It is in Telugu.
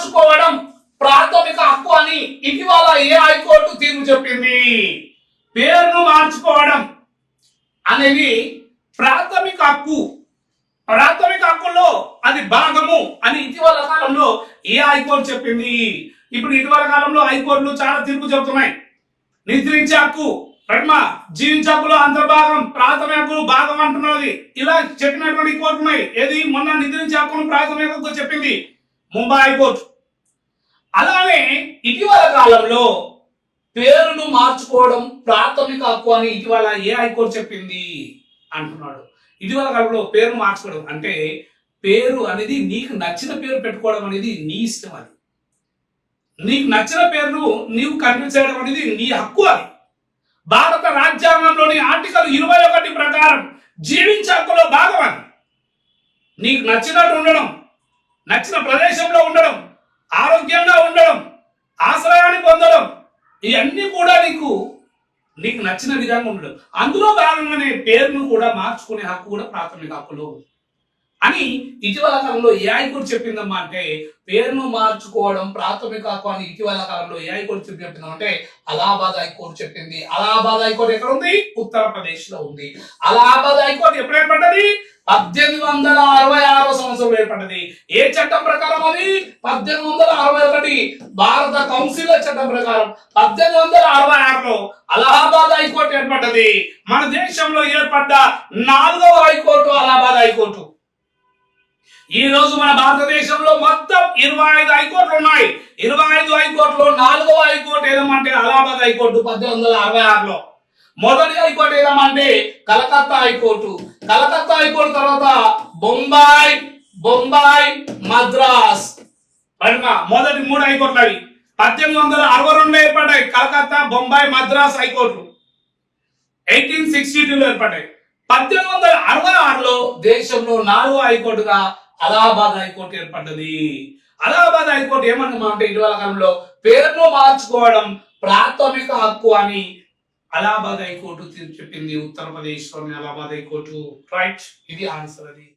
మార్చుకోవడం ప్రాథమిక హక్కు అని ఇటీవల ఏ హైకోర్టు తీర్పు చెప్పింది? పేరును మార్చుకోవడం అనేది ప్రాథమిక హక్కు, ప్రాథమిక హక్కుల్లో అది భాగము అని ఇటీవల కాలంలో ఏ హైకోర్టు చెప్పింది? ఇప్పుడు ఇటీవల కాలంలో హైకోర్టులు చాలా తీర్పు చెబుతున్నాయి. నిద్రించే హక్కు, జీవించే హక్కులో అంతర్భాగం, ప్రాథమిక హక్కులు భాగం అంటున్నది. ఇలా చెప్పినటువంటి కోర్టు ఉన్నాయి. ఏది మొన్న నిద్రించే హక్కును ప్రాథమిక హక్కు చెప్పింది ముంబై హైకోర్టు. అలానే ఇటీవల కాలంలో పేరును మార్చుకోవడం ప్రాథమిక హక్కు అని ఇటీవల ఏ హైకోర్టు చెప్పింది అంటున్నాడు. ఇటీవల కాలంలో పేరు మార్చుకోవడం అంటే పేరు అనేది నీకు నచ్చిన పేరు పెట్టుకోవడం అనేది నీ ఇష్టం. అది నీకు నచ్చిన పేరును నీవు కన్ఫ్యూజ్ చేయడం అనేది నీ హక్కు. అది భారత రాజ్యాంగంలోని ఆర్టికల్ 21 ప్రకారం జీవించే హక్కులో భాగం. అది నీకు నచ్చినట్టు ఉండడం, నచ్చిన ప్రదేశంలో ఉండడం, ఆరోగ్యంగా ఉండడం, ఆశ్రయాన్ని పొందడం, ఇవన్నీ కూడా నీకు నచ్చిన విధంగా ఉండడం. అందులో భాగంగానే పేరును కూడా మార్చుకునే హక్కు కూడా ప్రాథమిక హక్కులో అని ఇటీవల కాలంలో ఏ హైకోర్టు చెప్పిందమ్మా అంటే పేరును మార్చుకోవడం ప్రాథమిక హక్కు అని ఇటీవల కాలంలో ఏ హైకోర్టు చెప్పిందంటే అలహాబాద్ హైకోర్టు చెప్పింది. అలహాబాద్ హైకోర్టు ఎక్కడ ఉంది? ఉత్తరప్రదేశ్ లో ఉంది. అలహాబాద్ హైకోర్టు ఎప్పుడు ఏర్పడ్డది? 1866 సంవత్సరంలో ఏర్పడ్డది. ఏ చట్టం ప్రకారం? అది 1861 భారత కౌన్సిల్ చట్టం ప్రకారం 1866లో అలహాబాద్ హైకోర్టు ఏర్పడ్డది. మన దేశంలో ఏర్పడ్డ 4వ హైకోర్టు అలహాబాద్ హైకోర్టు. ఈ రోజు మన భారతదేశంలో మొత్తం 25 హైకోర్టులు ఉన్నాయి. 25 హైకోర్టులో 4వ హైకోర్టు ఏదమంటే అలహాబాద్ హైకోర్టు 1866లో. మొదటి హైకోర్టు ఏదమంటే కలకత్తా హైకోర్టు. కలకత్తా హైకోర్టు తర్వాత బొంబాయి మద్రాస్. మొదటి 3 హైకోర్టులు అవి 1862 ఏర్పడ్డాయి. కలకత్తా, బొంబాయి, మద్రాస్ హైకోర్టు 1862లో ఏర్పడ్డాయి. 1866లో దేశంలో 4వ హైకోర్టుగా అలహాబాద్ హైకోర్టు ఏర్పడ్డది. అలహాబాద్ హైకోర్టు ఏమన్నమాట ఇటీవల కాలంలో పేరును మార్చుకోవడం ప్రాథమిక హక్కు అని అలహాబాద్ హైకోర్టు చెప్పింది. ఉత్తరప్రదేశ్ లోని అలహాబాద్ హైకోర్టు. రైట్, ఇది ఆన్సర్. అది